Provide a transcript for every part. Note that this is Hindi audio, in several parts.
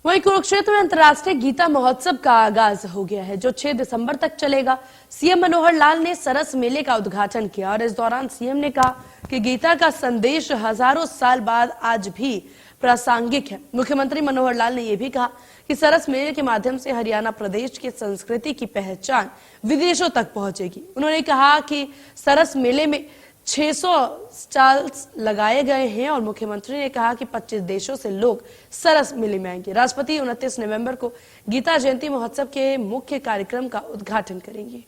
वहीं कुरुक्षेत्र में अंतर्राष्ट्रीय गीता महोत्सव का आगाज हो गया है, जो 6 दिसंबर तक चलेगा। सीएम मनोहर लाल ने सरस मेले का उद्घाटन किया और इस दौरान सीएम ने कहा कि गीता का संदेश हजारों साल बाद आज भी प्रासंगिक है। मुख्यमंत्री मनोहर लाल ने यह भी कहा कि सरस मेले के माध्यम से हरियाणा प्रदेश की संस्कृति की पहचान विदेशों तक पहुंचेगी। उन्होंने कहा कि सरस मेले में 600 स्टॉल्स लगाए गए हैं और मुख्यमंत्री ने कहा कि 25 देशों से लोग सरस मेले में आएंगे। राष्ट्रपति 29 नवंबर को गीता जयंती महोत्सव के मुख्य कार्यक्रम का उद्घाटन करेंगे।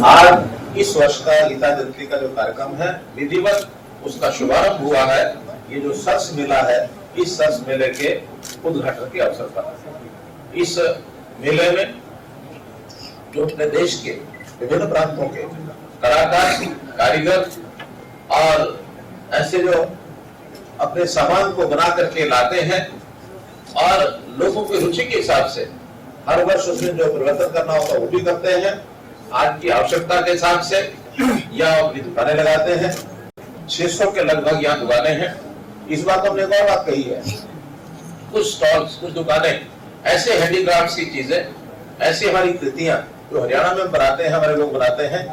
आज इस वर्ष का गीता जयंती का जो कार्यक्रम है, विधिवत उसका शुभारंभ हुआ है। ये जो सरस मेला है, इस सरस मेले के उद्घाटन के अवसर पर इस मेले में जो अपने देश के विभिन्न प्रांतों के कलाकार, कारीगर और ऐसे जो अपने सामान को बना करके लाते हैं और लोगों की रुचि के हिसाब से हर वर्ष उसमें जो परिवर्तन करना होगा वो भी करते हैं। आज की आवश्यकता के हिसाब से या अपनी दुकानें लगाते हैं। 600 के लगभग यहाँ दुकानें हैं। इस बात हमने एक और बात कही है, कुछ स्टॉल्स, कुछ दुकानें ऐसे हैंडीक्राफ्ट की चीजें, ऐसी हमारी कृतियां जो हरियाणा में बनाते हैं, हमारे लोग बनाते हैं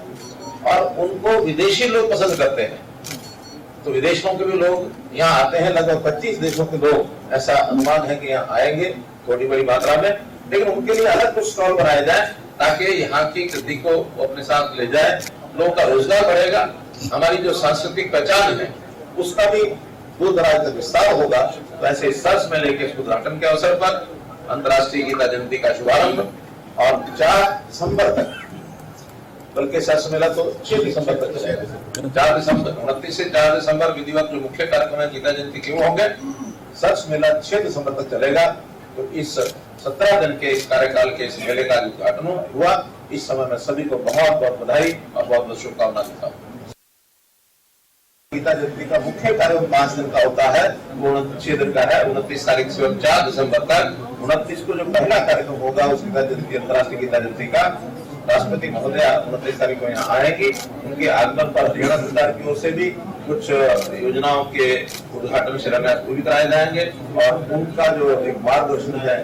और उनको विदेशी लोग पसंद करते हैं। तो विदेशों के भी लोग यहाँ आते हैं। लगभग 25 देशों के लोग, ऐसा अनुमान है कि यहाँ आएंगे थोड़ी बड़ी मात्रा में। लेकिन उनके लिए अलग कुछ स्टॉल बनाए जाए ताकि यहाँ की कृति को अपने साथ ले जाए। लोगों का रोजगार बढ़ेगा, हमारी जो सांस्कृतिक पहचान है उसका भी दूर दराज तक विस्तार होगा। तो ऐसे सरस मेले के उद्घाटन के अवसर पर अंतर्राष्ट्रीय गीता जयंती का शुभारंभ और 4 दिसंबर तक, बल्कि सरस मेला तो 6 दिसंबर तक चलेगा। 4 दिसंबर 29 से 4 दिसंबर विधिवत जो मुख्य कार्यक्रम है गीता जयंती के वो होंगे। सरस मेला 6 दिसंबर तक चलेगा। तो इस 17 दिन के कार्यकाल के इस मेले का उद्घाटन हुआ। इस समय मैं सभी को बहुत बहुत बधाई और बहुत बहुत शुभकामना देता हूँ। गीता जयंती का मुख्य कार्यक्रम 5 दिन का होता है, वो 6 दिन का है। 29 तारीख से 4 दिसंबर तक। 29 को जो पहला कार्यक्रम होगा उस गीता जयंती, अंतर्राष्ट्रीय गीता जयंती का, राष्ट्रपति महोदय 29 तारीख को यहाँ आएंगी। उनके आगमन पर हरियाणा सरकार की ओर से भी कुछ योजनाओं के उद्घाटन शिलान्यास भी कराए जाएंगे और उनका जो एक मार्गदर्शन है,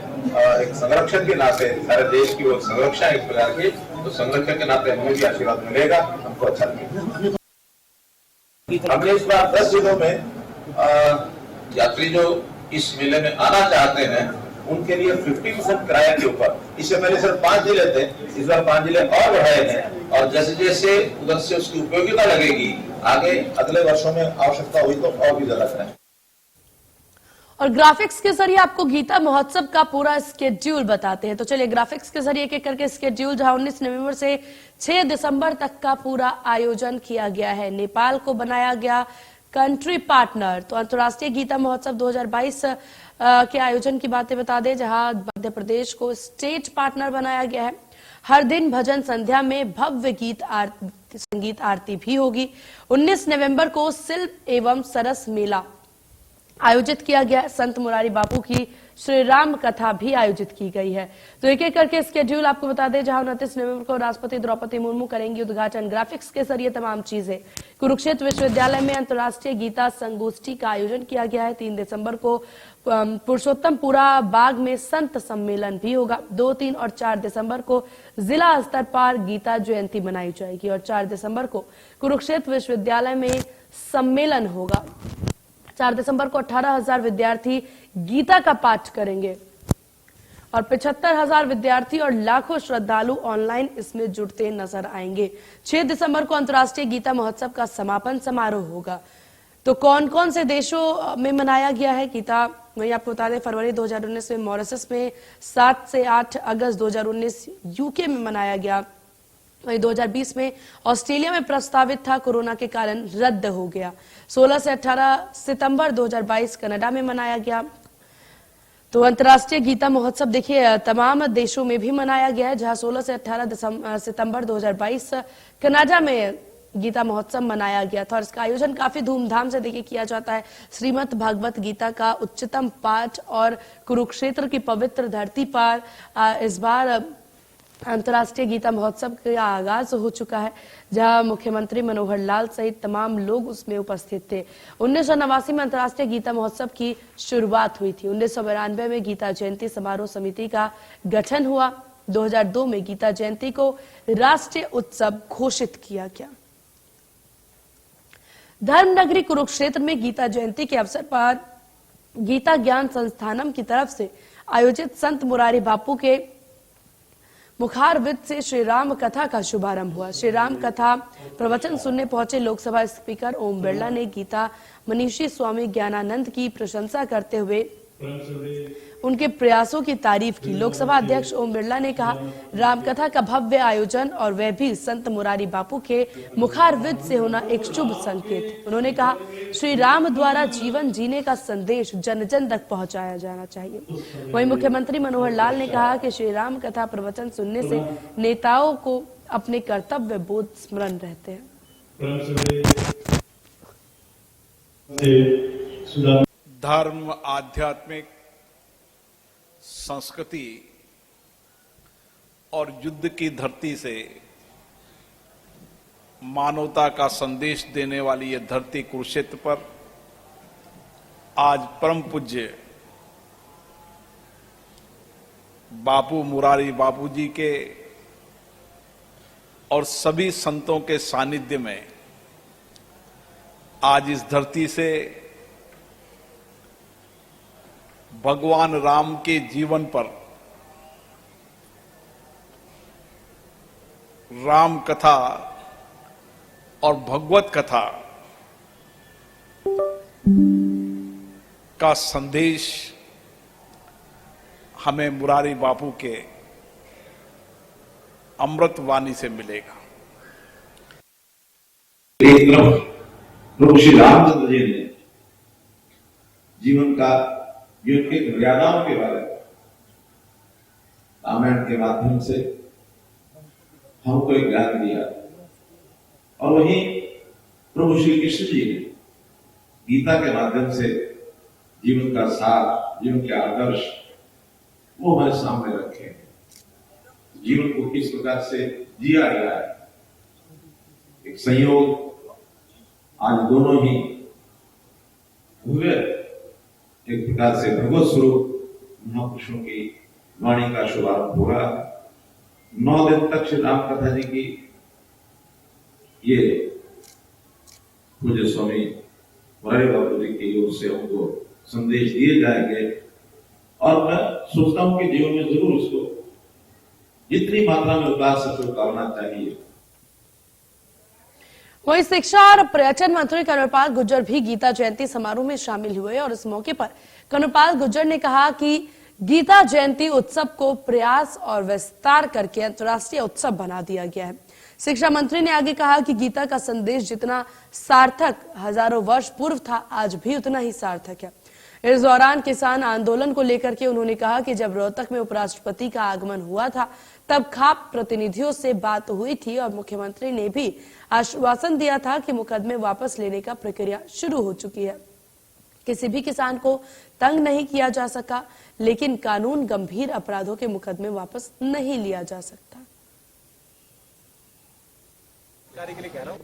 एक संरक्षण के नाते सारे देश की वो संरक्षा एक प्रकार की, तो संरक्षण के नाते हमें भी आशीर्वाद मिलेगा। हमको अच्छा लगेगा। हमने इस बार 10 जिलों में यात्री जो इस मेले में आना चाहते हैं उनके लिए 50% किराए के ऊपर, इससे पहले सिर्फ 5 जिले थे, इस बार 5 जिले और बढ़ाए हैं और जैसे जैसे उधर से उसकी उपयोगिता लगेगी, आगे अगले वर्षों में आवश्यकता हुई तो और भी ज्यादा करें। और ग्राफिक्स के जरिए आपको गीता महोत्सव का पूरा स्केड्यूल बताते हैं। तो चलिए ग्राफिक्स के जरिए एक एक करके स्केड्यूल, जहां 19 नवंबर से 6 दिसंबर तक का पूरा आयोजन किया गया है। नेपाल को बनाया गया कंट्री पार्टनर। तो अंतर्राष्ट्रीय गीता महोत्सव 2022 के आयोजन की बातें बता दें, जहां मध्य प्रदेश को स्टेट पार्टनर बनाया गया है। हर दिन भजन संध्या में भव्य संगीत आरती भी होगी। 19 नवंबर को शिल्प एवं सरस मेला आयोजित किया गया। संत मुरारी बापू की श्री राम कथा भी आयोजित की गई है। तो एक एक करके स्केड्यूल आपको बता दें, जहां 29 नवंबर को राष्ट्रपति द्रौपदी मुर्मू करेंगी उद्घाटन। ग्राफिक्स के जरिए तमाम चीजें। कुरुक्षेत्र विश्वविद्यालय में अंतर्राष्ट्रीय गीता संगोष्ठी का आयोजन किया गया है। 3 दिसंबर को पुरुषोत्तमपुरा बाग में संत सम्मेलन भी होगा। 2, 3 और 4 दिसंबर को जिला स्तर पर गीता जयंती मनाई जाएगी और 4 दिसंबर को कुरुक्षेत्र विश्वविद्यालय में सम्मेलन होगा। 4 दिसंबर को 18,000 विद्यार्थी गीता का पाठ करेंगे और 75,000 विद्यार्थी और लाखों श्रद्धालु ऑनलाइन इसमें जुड़ते नजर आएंगे। 6 दिसंबर को अंतर्राष्ट्रीय गीता महोत्सव का समापन समारोह होगा। तो कौन कौन से देशों में मनाया गया है गीता, वही आपको बता दें। फरवरी 2019 में मॉरिशस में, 7 से 8 अगस्त 2019 यूके में मनाया गया। वही 2020 में ऑस्ट्रेलिया में प्रस्तावित था, कोरोना के कारण रद्द हो गया। 16 से 18 सितंबर 2022 कनाडा में मनाया गया। तो अंतर्राष्ट्रीय गीता महोत्सव देखिए तमाम देशों में भी मनाया गया है, जहां 16 से 18 सितंबर 2022 कनाडा में गीता महोत्सव मनाया गया था और इसका आयोजन काफी धूमधाम से देखिए किया जाता है। श्रीमद् भागवत गीता का उच्चतम पाठ और कुरुक्षेत्र की पवित्र धरती पर इस बार अंतर्राष्ट्रीय गीता महोत्सव का आगाज हो चुका है, जहां मुख्यमंत्री मनोहर लाल सहित तमाम लोग उसमें उपस्थित थे। 1989 में अंतर्राष्ट्रीय गीता महोत्सव की शुरुआत हुई थी। 1992 में गीता जयंती समारोह समिति का गठन हुआ। 2002 में गीता जयंती को राष्ट्रीय उत्सव घोषित किया गया। धर्मनगरी कुरुक्षेत्र में गीता जयंती के अवसर पर गीता ज्ञान संस्थानम की तरफ से आयोजित संत मुरारी बापू के मुखारविद से श्री राम कथा का शुभारंभ हुआ। श्री राम कथा प्रवचन सुनने पहुंचे लोकसभा स्पीकर ओम बिरला ने गीता मनीषी स्वामी ज्ञानानंद की प्रशंसा करते हुए उनके प्रयासों की तारीफ की। लोकसभा अध्यक्ष ओम बिरला ने कहा, रामकथा का भव्य आयोजन और वह भी संत मुरारी बापू के मुखारविद से होना एक शुभ संकेत है। उन्होंने कहा, श्री राम द्वारा जीवन जीने का संदेश जन जन तक पहुंचाया जाना चाहिए। वहीं मुख्यमंत्री मनोहर लाल ने कहा कि श्री राम कथा प्रवचन सुनने से नेताओं को अपने कर्तव्य बोध स्मरण रहते हैं। धर्म, आध्यात्मिक, संस्कृति और युद्ध की धरती से मानवता का संदेश देने वाली यह धरती कुरुक्षेत्र पर आज परम पूज्य बापू मुरारी बापू जी के और सभी संतों के सानिध्य में आज इस धरती से भगवान राम के जीवन पर राम कथा और भगवत कथा का संदेश हमें मुरारी बापू के अमृत वाणी से मिलेगा। एक तरफ प्रभु श्री रामचंद्र जी ने जीवन की मर्यादाओं के बारे में रामायण के माध्यम से हमको एक ज्ञान दिया, और वहीं प्रभु श्री कृष्ण जी ने गीता के माध्यम से जीवन का सार, जीवन के आदर्श वो हमारे सामने रखे। जीवन को किस प्रकार से जिया गया है, एक संयोग आज दोनों ही हुए। एक प्रकार से भगवत स्वरूप महापुरुषों की वाणी का शुभारंभ हो रहा है। 9 दिन तक श्री राम कथा जी की ये पूज्य स्वामी मुरारी बापू जी की ओर से हमको संदेश दिए जाएंगे, और मैं सोचता हूं कि जीवन में जरूर उसको जितनी मात्रा में उतार सके उतारना चाहिए। वहीं शिक्षा और पर्यटन मंत्री कनरपाल गुर्जर भी गीता जयंती समारोह में शामिल हुए, और इस मौके पर कनरपाल गुर्जर ने कहा कि गीता जयंती उत्सव को प्रयास और विस्तार करके अंतर्राष्ट्रीय उत्सव बना दिया गया है। शिक्षा मंत्री ने आगे कहा कि गीता का संदेश जितना सार्थक हजारों वर्ष पूर्व था, आज भी उतना ही सार्थक है। इस दौरान किसान आंदोलन को लेकर के उन्होंने कहा कि जब रोहतक में उपराष्ट्रपति का आगमन हुआ था, तब खाप प्रतिनिधियों से बात हुई थी और मुख्यमंत्री ने भी आश्वासन दिया था कि मुकदमे वापस लेने का प्रक्रिया शुरू हो चुकी है। किसी भी किसान को तंग नहीं किया जा सका, लेकिन कानून गंभीर अपराधों के मुकदमे वापस नहीं लिया जा सकता।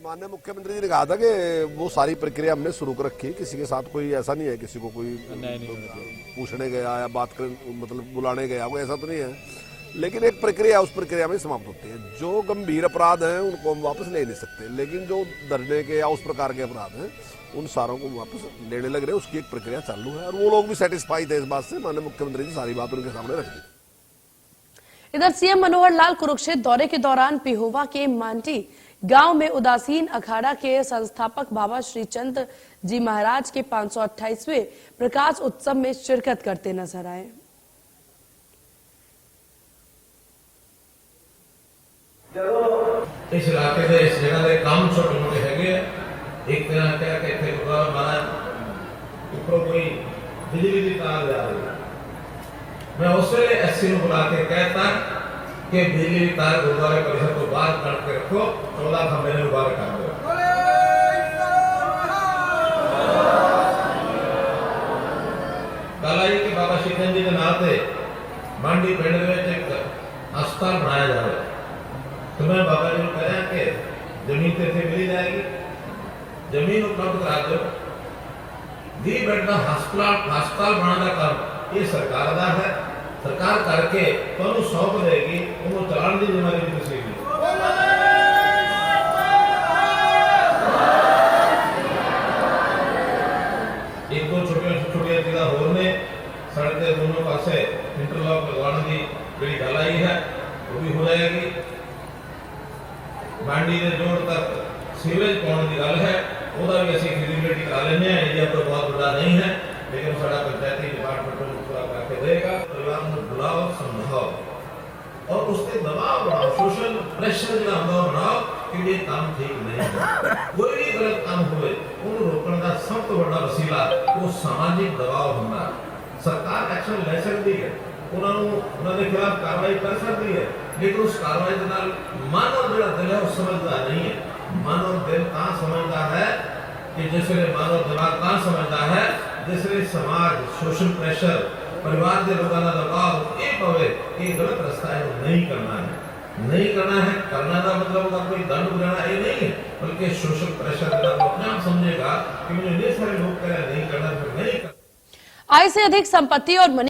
माननीय मुख्यमंत्री जी ने कहा था कि वो सारी प्रक्रिया हमने शुरू कर रखी है। किसी के साथ कोई ऐसा नहीं है, किसी को कोई पूछने गया या बात कर मतलब बुलाने गया, वो ऐसा तो नहीं है, लेकिन एक प्रक्रिया उस प्रक्रिया में समाप्त होती है। जो गंभीर अपराध हैं उनको हम वापस ले नहीं सकते, लेकिन जो धरने के या उस प्रकार के अपराध हैं उन सारों को वापस लेने लग रहे हैं। उसकी एक प्रक्रिया चालू है और वो लोग भी सेटिस्फाई थे इस बात से। माननीय मुख्यमंत्री जी सारी बात उनके सामने रख दी। इधर सीएम मनोहर लाल कुरुक्षेत्र दौरे के दौरान पिहोवा के मांटी गांव में उदासीन अखाड़ा के संस्थापक बाबा श्रीचंद जी महाराज के 528वें प्रकाश उत्सव में शिरकत करते नजर आए। इस इलाके में इस जगह के काम छोटे मोटे है, एक तरह क्या कहते ऊपर कोई बिजली की तार जा रही है। मैं उससे एससी को बुला के कहता कि बिजली की तार गुरुद्वारे परिसर को बाहर काट के रखो, 14 खंभे ने बाहर काट दो। कालाई के बाबा श्रीचंद जी के नाते मांडी पिंड में एक अस्पताल बनाया जा रहा है। ਜ਼ਮੀਨ ਉਪਲਬਧ ਕਰਾ ਦਿਓ 20 ਬੈੱਡ ਦਾ ਹਸਪਤਾਲ ਬਣਾਉਣ ਦਾ ਕੰਮ ਇਹ ਸਰਕਾਰ ਦਾ ਹੈ। ਸਰਕਾਰ ਕਰਕੇ ਤੁਹਾਨੂੰ ਸੌਂਪ ਦੇਗੀ, ਉਹਨੂੰ ਚਲਾਉਣ ਦੀ ਜ਼ਿੰਮੇਵਾਰੀ ਵੀ ਤੁਸੀਂ ਲਈ। ਇੱਕ ਦੋ ਛੋਟੀਆਂ ਚੀਜ਼ਾਂ ਹੋਰ ਨੇ। सड़क के दोनों पासे इंटरलॉक लगवाने की बड़ी गल आई है, वो भी हो जाएगी। मांडी के जोड़ तक सीवरेज पाने की गल है, वह भी असं फिजिबिलिटी करा लेने। एरिया तो बहुत बड़ा नहीं है, लेकिन सारा पंचायती डिपार्टमेंट पूरा करके देगा। परिवार को बुलाओ, समझाओ और उसके दबाव बनाओ, सोशल प्रेशर जो बनाओ कि ये काम ठीक नहीं है। कोई भी गलत काम हुए उन्हें रोकने का सब तो बड़ा वसीला वो सामाजिक दबाव होना। सरकार एक्शन ले सकती है, उन्होंने खिलाफ कार्रवाई कर सकती है, लेकिन उस कार्रवाई के नाल मन और जो दिल है वो समझदार नहीं है। मन और दिल कहाँ समझदार है कि जिसने मन और दिमाग कहाँ समझदार है, जिसने समाज सोशल प्रेशर परिवार के लोगों का दबाव ये पवे कि गलत रास्ता है वो नहीं करना है। नहीं करना है, करना का मतलब होगा कोई दंड बुलाना ये नहीं है, बल्कि सोशल प्रेशर अपने आप समझेगा कि मुझे ये सारे लोग कह रहे नहीं करना, फिर नहीं करना। आय से अधिक संपत्ति और मनी